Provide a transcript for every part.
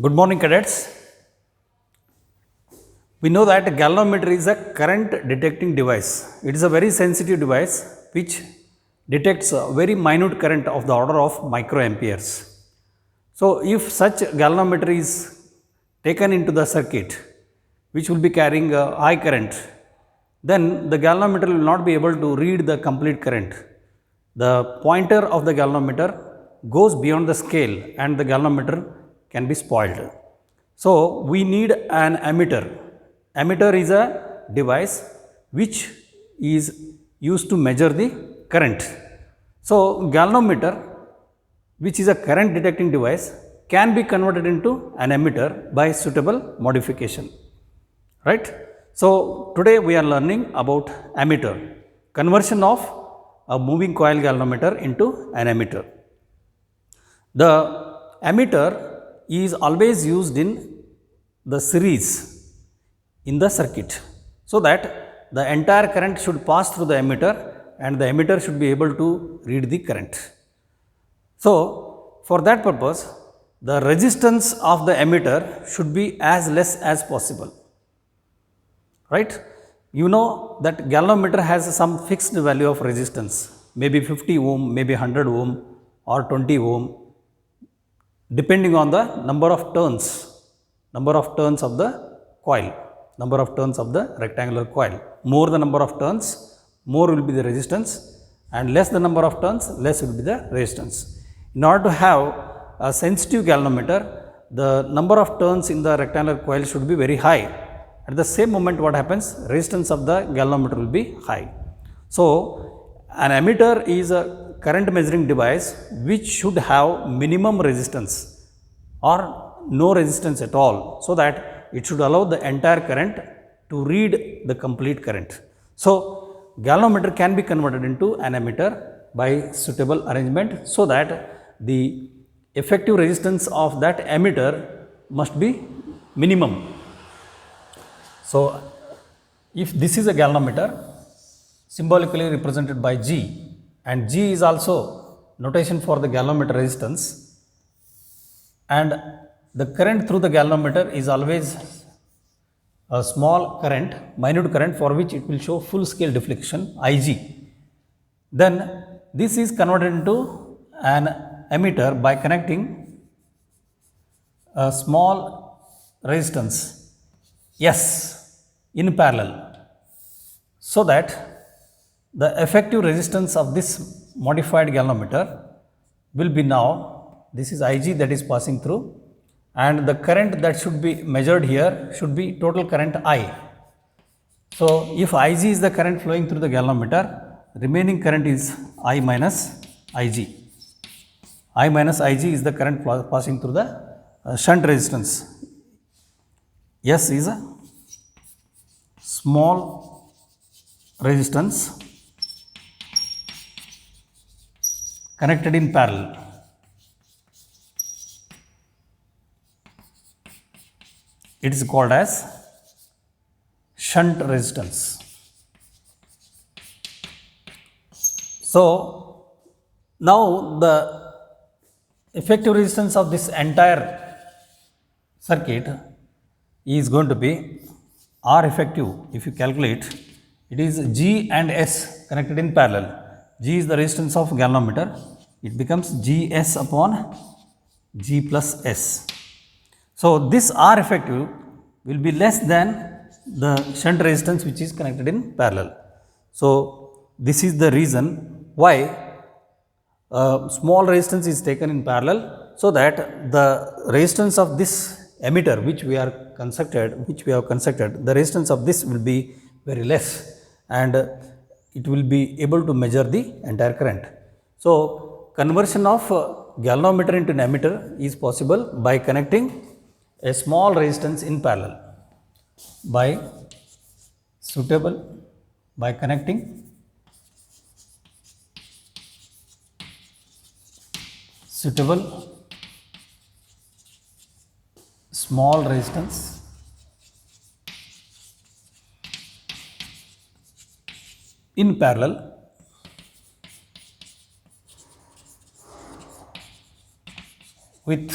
Good morning, cadets. We know that galvanometer is a current detecting device. It is a very sensitive device which detects a very minute current of the order of microamperes. So, if such galvanometer is taken into the circuit which will be carrying a high current, then the galvanometer will not be able to read the complete current. The pointer of the galvanometer goes beyond the scale and the galvanometer can be spoiled. So, we need an ammeter. Ammeter is a device which is used to measure the current. So, galvanometer, which is a current detecting device, can be converted into an ammeter by suitable modification. Right? So, today we are learning about ammeter, conversion of a moving coil galvanometer into an ammeter. The ammeter is always used in the series in the circuit, so that the entire current should pass through the ammeter and the ammeter should be able to read the current. So, for that purpose, the resistance of the ammeter should be as less as possible. Right? You know that galvanometer has some fixed value of resistance, maybe 50 ohm, maybe 100 ohm or 20 ohm, depending on the number of turns of the coil, number of turns of the rectangular coil. More the number of turns, more will be the resistance, and less the number of turns, less will be the resistance. In order to have a sensitive galvanometer, the number of turns in the rectangular coil should be very high. At the same moment, what happens? Resistance of the galvanometer will be high. So, an ammeter is a current measuring device which should have minimum resistance or no resistance at all, so that it should allow the entire current to read the complete current. So, galvanometer can be converted into an ammeter by suitable arrangement, so that the effective resistance of that ammeter must be minimum. So, if this is a galvanometer symbolically represented by G, and G is also notation for the galvanometer resistance, and the current through the galvanometer is always a small current, minute current, for which it will show full scale deflection Ig. Then this is converted into an ammeter by connecting a small resistance S in parallel, so that the effective resistance of this modified galvanometer will be now, this is Ig that is passing through, and the current that should be measured here should be total current I. So, if Ig is the current flowing through the galvanometer, remaining current is I minus Ig. I minus Ig is the current passing through the shunt resistance. S is a small resistance connected in parallel. It is called as shunt resistance. So, now the effective resistance of this entire circuit is going to be R effective. If you calculate, it is G and S connected in parallel. G is the resistance of galvanometer. It becomes Gs upon G plus S. So, this R effective will be less than the shunt resistance which is connected in parallel. So, this is the reason why small resistance is taken in parallel, so that the resistance of this ammeter which we have constructed, the resistance of this will be very less, and it will be able to measure the entire current. So, conversion of galvanometer into an ammeter is possible by connecting a small resistance in parallel, by connecting suitable small resistance in parallel with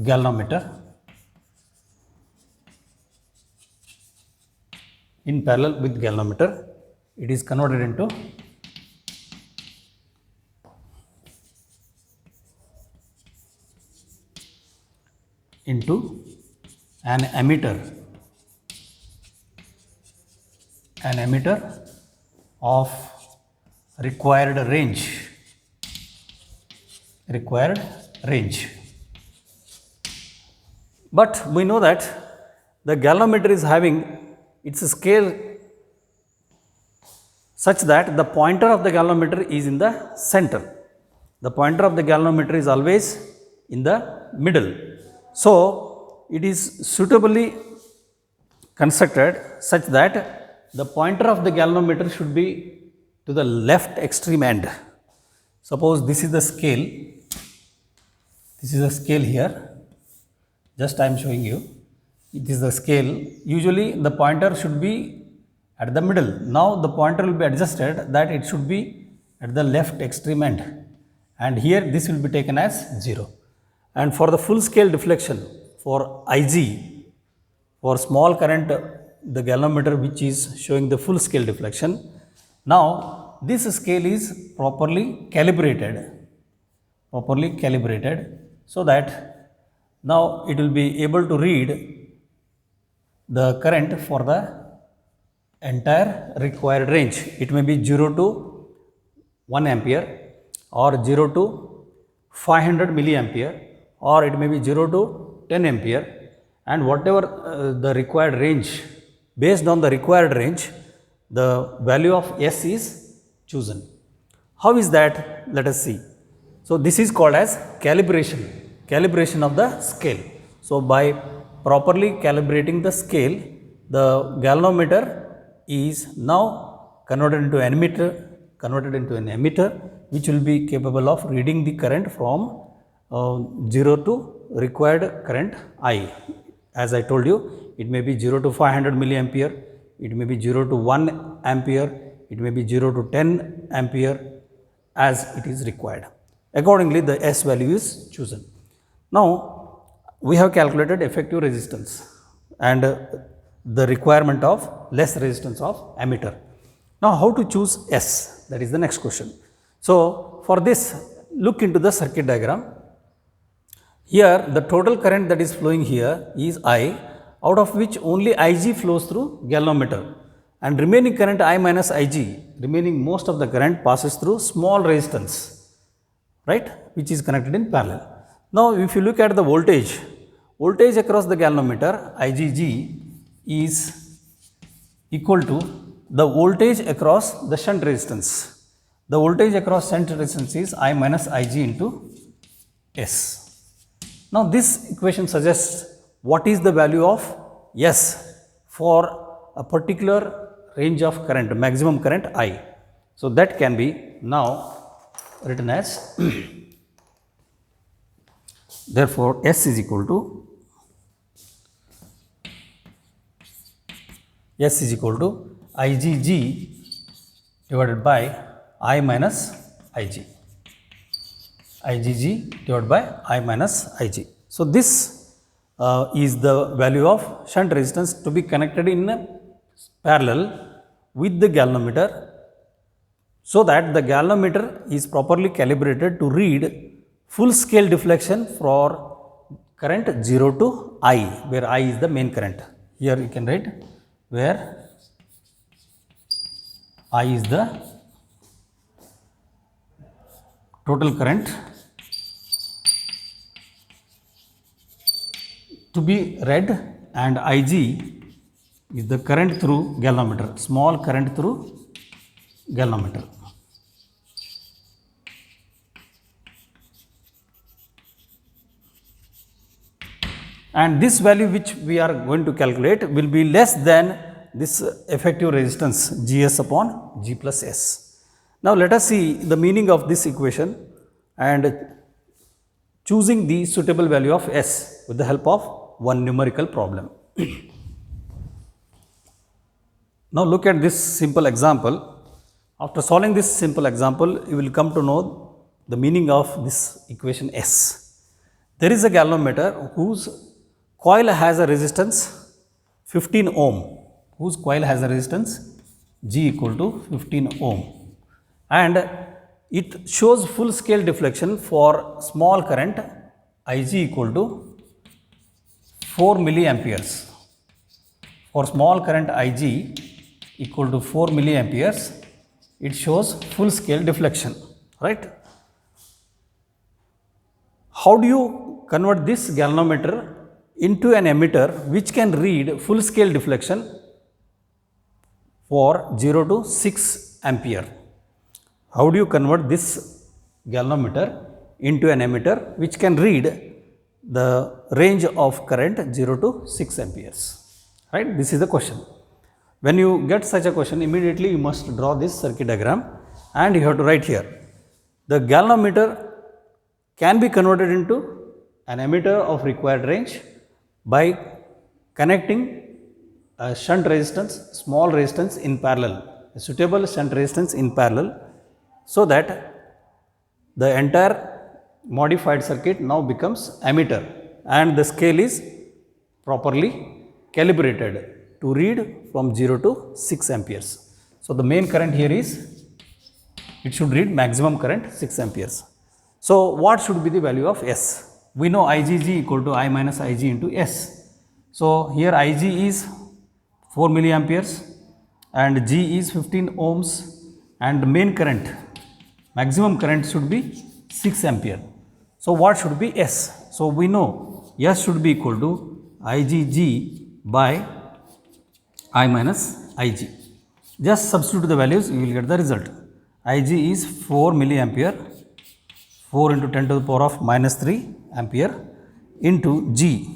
galvanometer in parallel with galvanometer, it is converted into an emitter of required range. But we know that the galvanometer is having its scale such that the pointer of the galvanometer is in the center. The pointer of the galvanometer is always in the middle. So it is suitably constructed such that the pointer of the galvanometer should be to the left extreme end. Suppose this is the scale. This is the scale here. Just I am showing you. It is the scale. Usually the pointer should be at the middle. Now the pointer will be adjusted that it should be at the left extreme end. And here this will be taken as 0. And for the full scale deflection, for Ig, for small current, the galvanometer which is showing the full scale deflection, now this scale is properly calibrated so that now it will be able to read the current for the entire required range. It may be 0 to 1 ampere or 0 to 500 milliampere, or it may be 0 to 10 ampere, and whatever the required range, based on the required range, the value of S is chosen. How is that? Let us see. So this is called as calibration of the scale. So by properly calibrating the scale, the galvanometer is now converted into an emitter which will be capable of reading the current from 0 to required current I. As I told you, it may be 0 to 500 milliampere, it may be 0 to 1 ampere, it may be 0 to 10 ampere as it is required. Accordingly, the S value is chosen. Now, we have calculated effective resistance and the requirement of less resistance of emitter. Now, how to choose S? That is the next question. So, for this, look into the circuit diagram. Here, the total current that is flowing here is I, out of which only Ig flows through galvanometer, and remaining current I minus Ig, remaining most of the current passes through small resistance, right, which is connected in parallel. Now, if you look at the voltage across the galvanometer, Igg is equal to the voltage across the shunt resistance. The voltage across shunt resistance is I minus Ig into S. Now, this equation suggests what is the value of S for a particular range of current, maximum current I. So, that can be now written as therefore, S is equal to Igg divided by I minus Ig. Igg divided by I minus Ig. So, this is the value of shunt resistance to be connected in parallel with the galvanometer, so that the galvanometer is properly calibrated to read full scale deflection for current 0 to I, where I is the main current. Here you can write where I is the total current to be read, and Ig is the current through galvanometer, small current through galvanometer. And this value which we are going to calculate will be less than this effective resistance Gs upon G plus S. Now, let us see the meaning of this equation and choosing the suitable value of S with the help of one numerical problem. Now, look at this simple example. After solving this simple example, you will come to know the meaning of this equation S. There is a galvanometer whose coil has a resistance 15 ohm, whose coil has a resistance G equal to 15 ohm, and it shows full scale deflection for small current Ig equal to 4 milliamperes. For small current Ig equal to 4 milliamperes, it shows full scale deflection, right? How do you convert this galvanometer into an emitter which can read full scale deflection for 0 to 6 ampere? How do you convert this galvanometer into an emitter which can read the range of current 0 to 6 amperes? Right? This is the question. When you get such a question, immediately you must draw this circuit diagram and you have to write here. The galvanometer can be converted into an emitter of required range by connecting a shunt resistance, small resistance in parallel, a suitable shunt resistance in parallel, so that the entire modified circuit now becomes emitter and the scale is properly calibrated to read from 0 to 6 amperes. So, the main current here is, it should read maximum current 6 amperes. So, what should be the value of S? We know IgG equal to I minus Ig into S. So, here Ig is 4 milliamperes and G is 15 ohms and main current, maximum current should be 6 ampere. So, what should be S? So, we know S should be equal to IgG by I minus Ig. Just substitute the values, you will get the result. Ig is 4 milliampere, 4 into 10 to the power of minus 3 ampere into G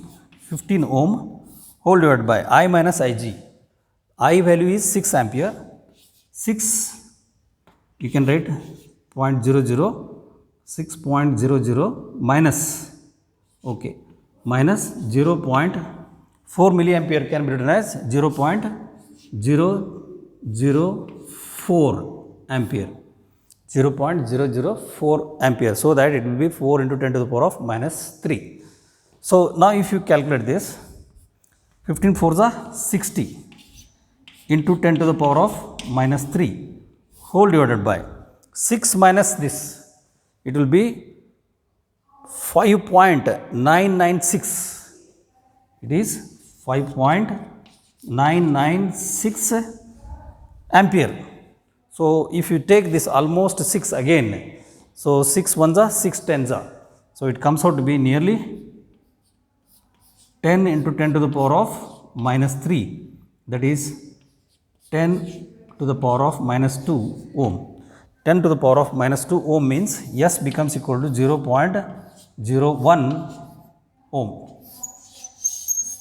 15 ohm whole divided by I minus Ig. I value is 6 ampere, 6 you can write 0.00, 6.00 minus, okay, minus 0.4 milliampere can be written as 0.004 ampere. 0.004 ampere, so that it will be 4 into 10 to the power of minus 3. So, now if you calculate this, 15 4s are 60 into 10 to the power of minus 3 whole divided by 6 minus this, it will be 5.996, it is 5.996 ampere. So, if you take this almost 6 again, so 6 ones are 6 tens are. So, it comes out to be nearly 10 into 10 to the power of minus 3, that is 10 to the power of minus 2 ohm. 10 to the power of minus 2 ohm means S becomes equal to 0.01 ohm.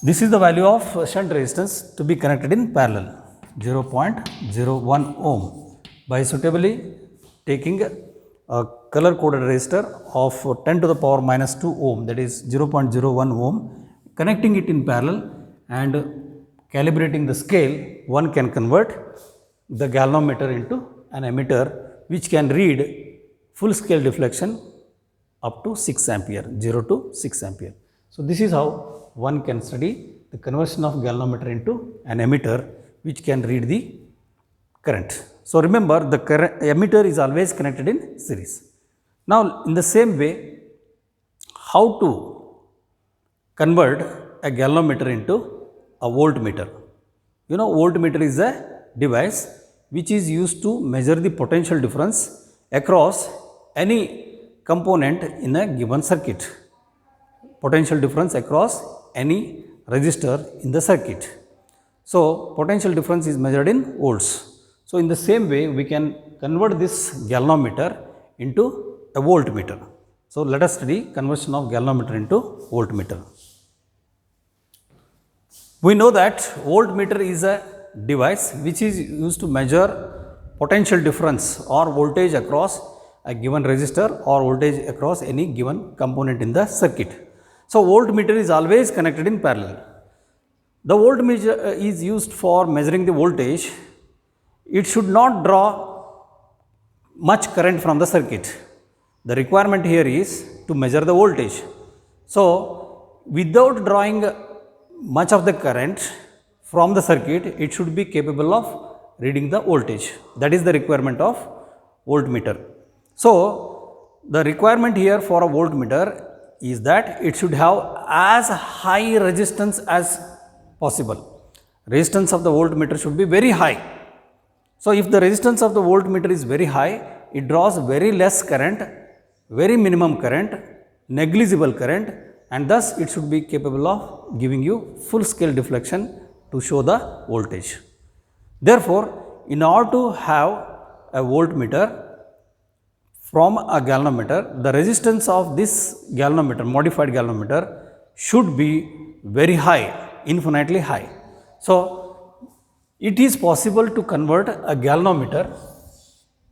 This is the value of shunt resistance to be connected in parallel, 0.01 ohm. By suitably taking a color coded resistor of 10 to the power minus 2 ohm, that is 0.01 ohm, connecting it in parallel and calibrating the scale, one can convert the galvanometer into an emitter which can read full scale deflection up to 6 ampere, 0 to 6 ampere. So, this is how one can study the conversion of galvanometer into an emitter which can read the current. So, remember the emitter is always connected in series. Now, in the same way, how to convert a galvanometer into a voltmeter? You know, voltmeter is a device which is used to measure the potential difference across any component in a given circuit. Potential difference across any resistor in the circuit. So, potential difference is measured in volts. So, in the same way, we can convert this galvanometer into a voltmeter. So, let us study conversion of galvanometer into voltmeter. We know that voltmeter is a device which is used to measure potential difference or voltage across a given resistor or voltage across any given component in the circuit. So, voltmeter is always connected in parallel. The voltmeter is used for measuring the voltage. It should not draw much current from the circuit. The requirement here is to measure the voltage. So, without drawing much of the current from the circuit, it should be capable of reading the voltage. That is the requirement of voltmeter. So, the requirement here for a voltmeter is that it should have as high resistance as possible. Resistance of the voltmeter should be very high. So, if the resistance of the voltmeter is very high, it draws very less current, very minimum current, negligible current, and thus it should be capable of giving you full scale deflection to show the voltage. Therefore, in order to have a voltmeter from a galvanometer, the resistance of this galvanometer, modified galvanometer, should be very high, infinitely high. So, it is possible to convert a galvanometer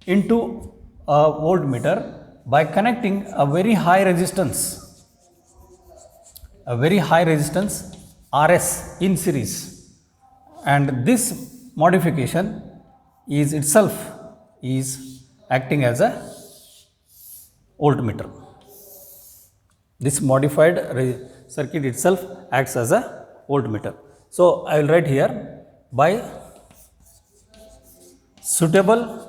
into a voltmeter by connecting a very high resistance RS in series, and this modification is itself acting as a voltmeter. This modified circuit itself acts as a voltmeter. So, I will write here, by suitably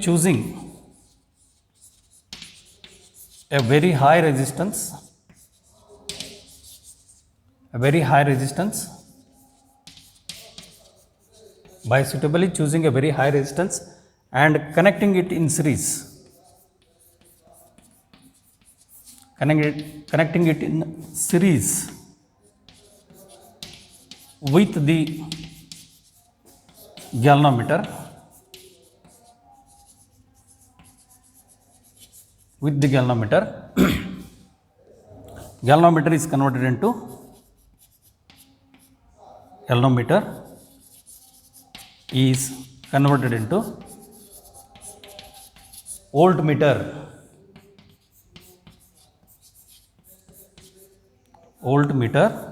choosing a very high resistance, by suitably choosing a very high resistance and connecting it in series, connecting it in series with the galvanometer, galvanometer is converted into voltmeter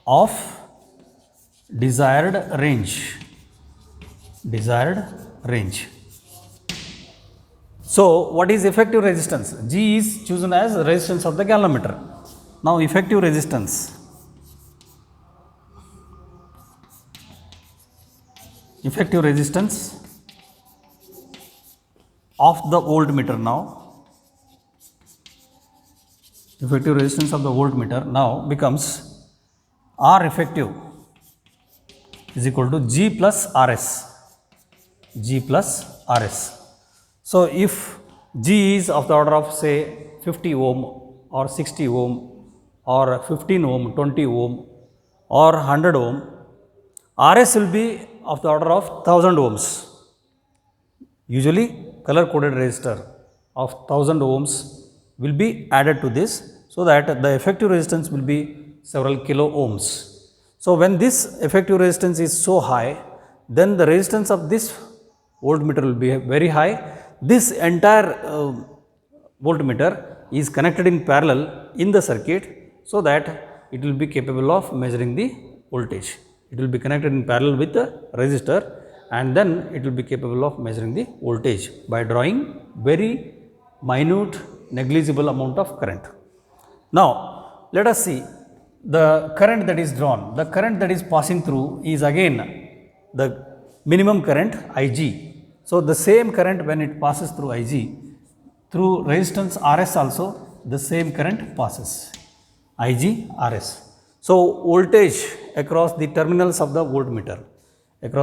of desired range. So, what is effective resistance? G is chosen as resistance of the galvanometer. Now, effective resistance of the voltmeter now becomes R effective is equal to G plus RS. So, if G is of the order of say 50 ohm or 60 ohm or 15 ohm, 20 ohm or 100 ohm, RS will be of the order of 1000 ohms. Usually color coded resistor of 1000 ohms will be added to this, so that the effective resistance will be several kilo ohms. So, when this effective resistance is so high, then the resistance of this voltmeter will be very high. This entire voltmeter is connected in parallel in the circuit, so that it will be capable of measuring the voltage. It will be connected in parallel with the resistor, and then it will be capable of measuring the voltage by drawing very minute negligible amount of current. Now, let us see the current that is drawn. The current that is passing through is again the minimum current Ig. So, the same current when it passes through Ig, through resistance Rs also the same current passes, Ig Rs. So, voltage across the terminals of the voltmeter, these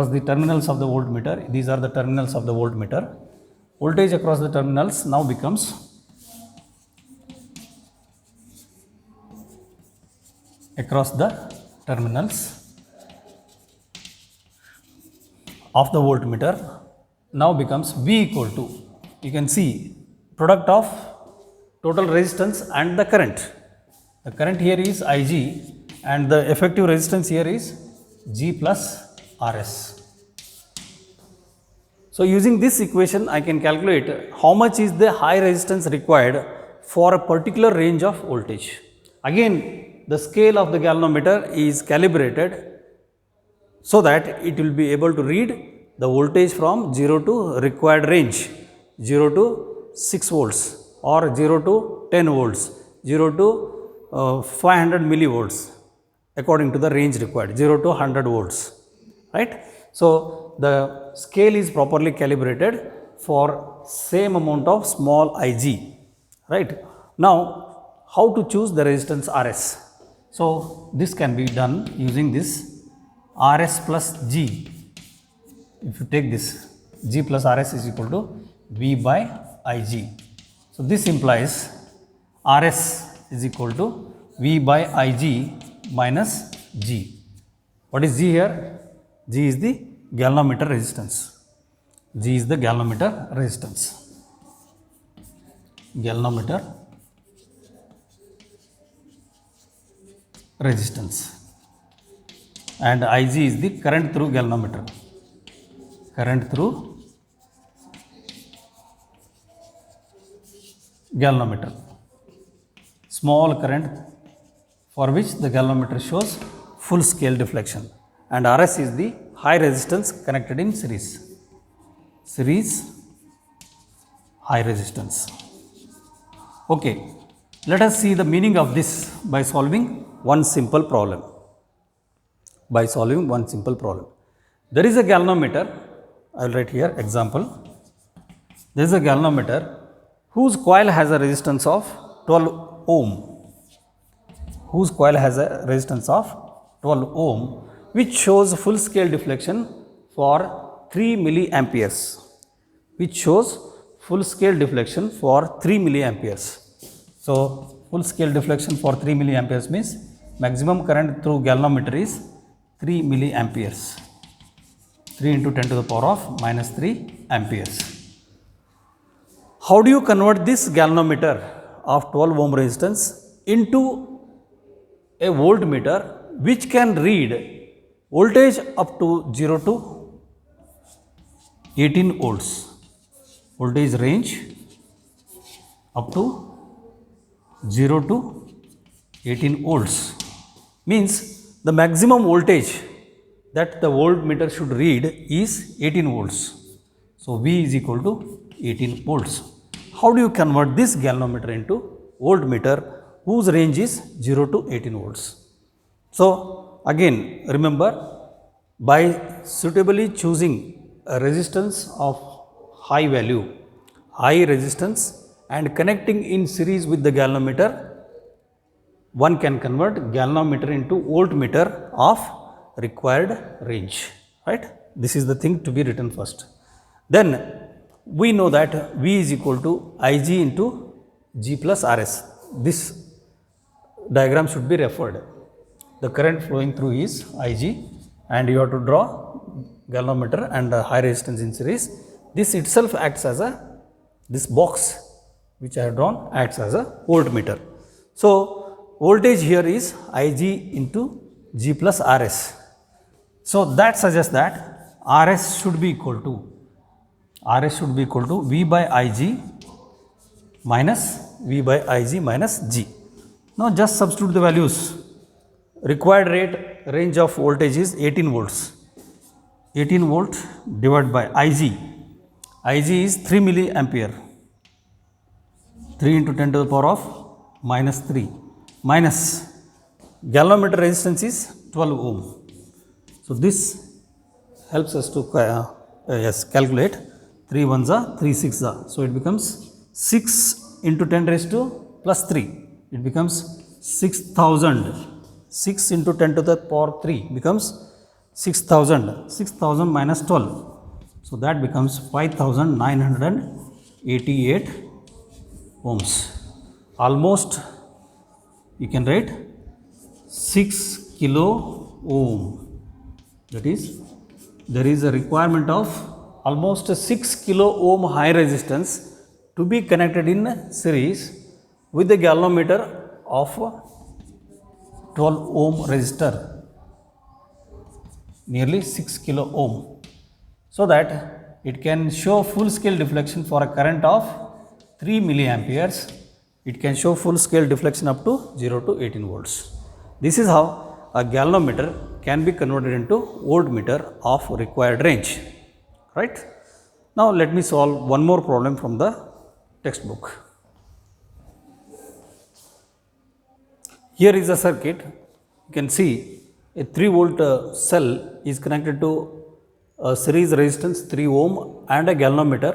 are the terminals of the voltmeter. Voltage across the terminals now becomes across the terminals of the voltmeter now becomes V equal to, you can see, product of total resistance and the current. The current here is Ig and the effective resistance here is G plus Rs. So, using this equation I can calculate how much is the high resistance required for a particular range of voltage. Again, the scale of the galvanometer is calibrated so that it will be able to read the voltage from 0 to required range, 0 to 6 volts or 0 to 10 volts, 0 to 500 millivolts according to the range required, 0 to 100 volts, right. So, the scale is properly calibrated for same amount of small Ig, right. Now, how to choose the resistance Rs? So, this can be done using this Rs plus G. If you take this, G plus Rs is equal to V by Ig. So, this implies Rs is equal to V by Ig minus G. What is G here? G is the galvanometer resistance. G is the galvanometer resistance. Galvanometer resistance. And Ig is the current through galvanometer. Current through galvanometer. Small current for which the galvanometer shows full scale deflection, and Rs is the high resistance connected in series. Series high resistance. Okay, let us see the meaning of this by solving one simple problem. By solving one simple problem. There is a galvanometer, I will write here example. There is a galvanometer whose coil has a resistance of 12 ohm. Whose coil has a resistance of 12 ohm, which shows full scale deflection for 3 milliamperes. Which shows full scale deflection for 3 milliamperes. So, full scale deflection for 3 milliamperes means maximum current through galvanometer is 3 milliamperes. 3 into 10 to the power of minus 3 amperes. How do you convert this galvanometer of 12 ohm resistance into a voltmeter which can read voltage up to 0 to 18 volts? Voltage range up to 0 to 18 volts means the maximum voltage that the voltmeter should read is 18 volts. So, V is equal to 18 volts. How do you convert this galvanometer into voltmeter whose range is 0 to 18 volts? So, again remember, by suitably choosing a resistance of high value, high resistance, and connecting in series with the galvanometer, one can convert galvanometer into voltmeter of required range, right. This is the thing to be written first. Then we know that V is equal to Ig into G plus Rs. This diagram should be referred. The current flowing through is Ig, and you have to draw galvanometer and high resistance in series. This itself acts as a, this box which I have drawn acts as a voltmeter. So, voltage here is Ig into G plus Rs. So, that suggests that Rs should be equal to V by Ig minus V by Ig minus G. Now, just substitute the values. Required range of voltage is 18 volts. 18 volt divided by Ig. Ig is 3 milliampere. 3 into 10 to the power of minus 3 minus galvanometer resistance is 12 ohm. So, this helps us to calculate 3 ones are 3 6 are. So, it becomes 6 into 10 raised to plus 3. It becomes 6,000. 6 into 10 to the power 3 becomes 6,000. 6,000 minus 12. So, that becomes 5,988 ohms. Almost you can write 6 kilo ohm. That is, there is a requirement of almost 6 kilo ohm high resistance to be connected in series with the galvanometer of 12 ohm resistor, nearly 6 kilo ohm, so that it can show full scale deflection for a current of 3 milliamperes. It can show full scale deflection up to 0 to 18 volts. This is how a galvanometer can be converted into voltmeter of required range. right? Now let me solve one more problem from the textbook. Here is a circuit. You can see a 3 volt cell is connected to a series resistance 3 ohm and a galvanometer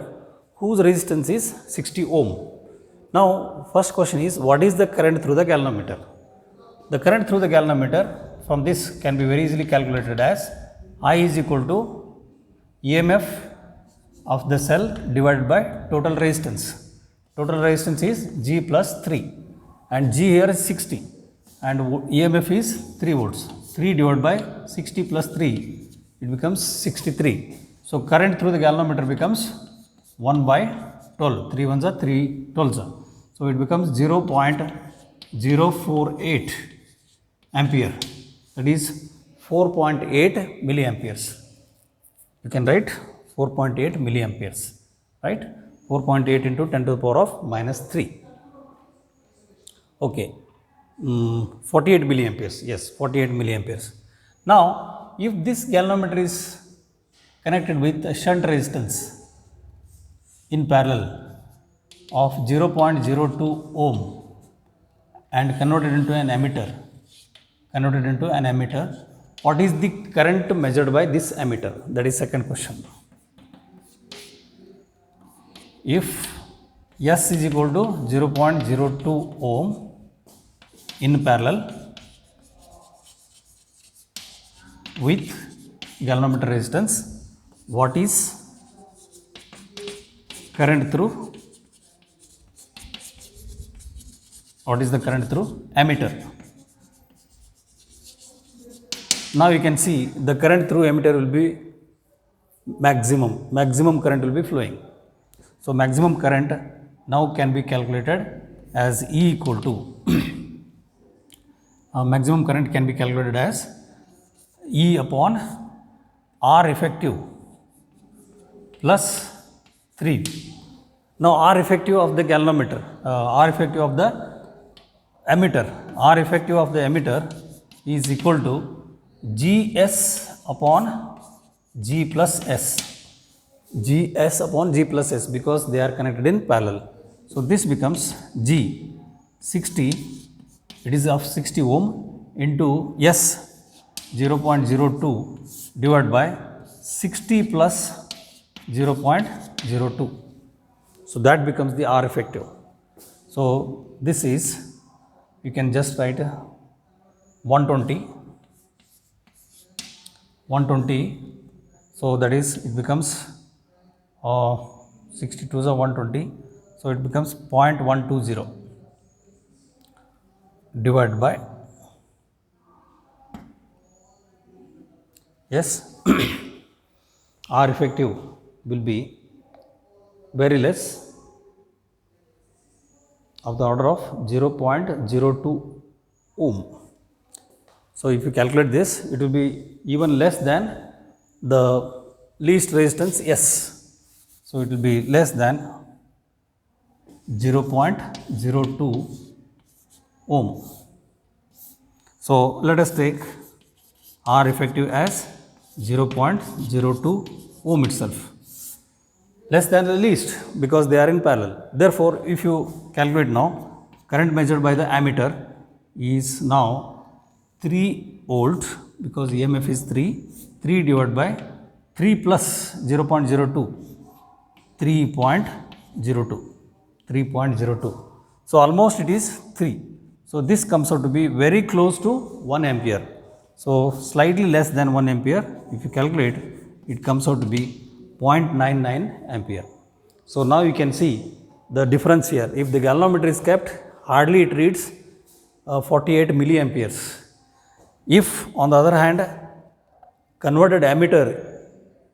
whose resistance is 60 ohm. Now first question is, what is the current through the galvanometer? The current through the galvanometer from this can be very easily calculated as I is equal to EMF of the cell divided by total resistance. Total resistance is G plus 3 and G here is 60 and EMF is 3 volts. 3 divided by 60 plus 3, it becomes 63. So current through the galvanometer becomes 1 by 12. 3 ones are 3 12s. So it becomes 0.048 ampere, that is 4.8 milliamperes. You can write 4.8 milliamperes, right? 4.8 into 10 to the power of minus 3. Okay, 48 milliamperes, yes, 48 milliamperes. Now, if this galvanometer is connected with a shunt resistance in parallel of 0.02 ohm and converted into an ammeter, what is the current measured by this ammeter? That is second question. If S is equal to 0.02 ohm in parallel with galvanometer resistance, what is current through ammeter? Now you can see the current through ammeter will be maximum current will be flowing. So maximum current now can be calculated as E equal to maximum current can be calculated as E upon R effective plus 3. Now R effective of the galvanometer, R effective of the ammeter, R effective of the ammeter is equal to Gs upon G plus S. Gs upon G plus S, because they are connected in parallel. So this becomes G 60, it is of 60 ohm into S 0.02 divided by 60 plus 0.02. So that becomes the R effective. So this is, you can just write 120. So that is, it becomes 62 is 120. So it becomes 0.120 divided by, yes, R effective will be very less, of the order of 0.02 ohm. So if you calculate this, it will be even less than the least resistance S. So it will be less than 0.02 ohm. So let us take R effective as 0.02 ohm itself, less than the least, because they are in parallel. Therefore, if you calculate now, current measured by the ammeter is now 3 volt, because EMF is 3 divided by 3 plus 0.02, 3.02. So almost it is 3. So this comes out to be very close to 1 ampere. So slightly less than 1 ampere. If you calculate, it comes out to be 0.99 ampere. So now you can see the difference here. If the galvanometer is kept, hardly it reads 48 milliamperes. If on the other hand, converted ammeter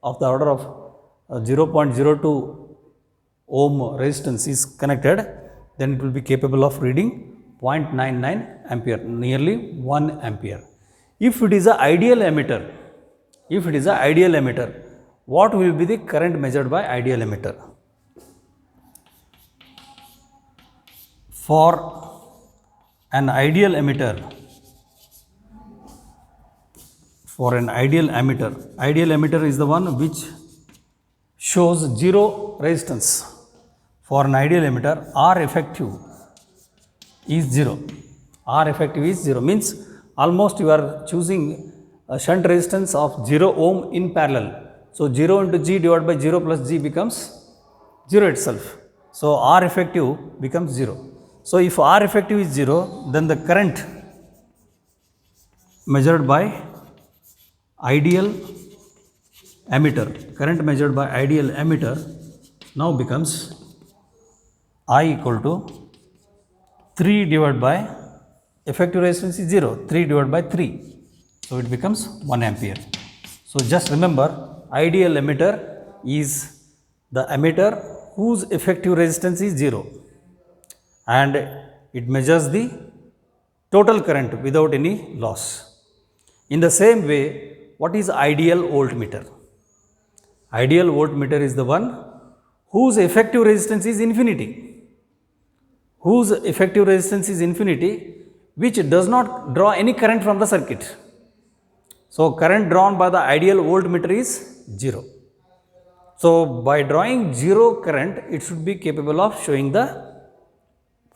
of the order of 0.02 ohm resistance is connected, then it will be capable of reading 0.99 ampere, nearly 1 ampere. If it is an ideal emitter, what will be the current measured by ideal emitter? For an ideal emitter, ideal emitter is the one which shows zero resistance. For an ideal emitter, R effective is 0. R effective is 0 means almost you are choosing a shunt resistance of 0 ohm in parallel. So 0 into G divided by 0 plus G becomes 0 itself. So R effective becomes 0. So if R effective is 0, then the current measured by ideal emitter, current measured by ideal emitter now becomes I equal to 3 divided by effective resistance is 0, 3 divided by 3. So it becomes 1 ampere. So just remember, ideal emitter is the emitter whose effective resistance is 0 and it measures the total current without any loss. In the same way, what is ideal voltmeter? Ideal voltmeter is the one whose effective resistance is infinity. Whose effective resistance is infinity, which does not draw any current from the circuit. So current drawn by the ideal voltmeter is 0. So by drawing 0 current, it should be capable of showing the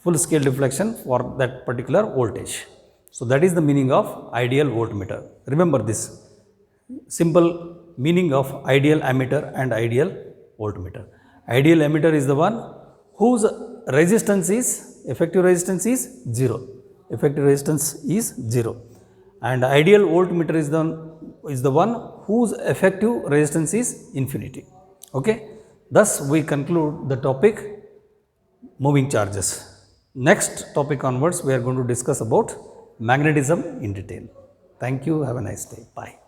full scale deflection for that particular voltage. So that is the meaning of ideal voltmeter. Remember this simple meaning of ideal ammeter and ideal voltmeter. Ideal emitter is the one whose resistance is, effective resistance is 0. Effective resistance is 0. And ideal voltmeter is the one whose effective resistance is infinity. Okay. Thus we conclude the topic moving charges. Next topic onwards, we are going to discuss about magnetism in detail. Thank you. Have a nice day. Bye.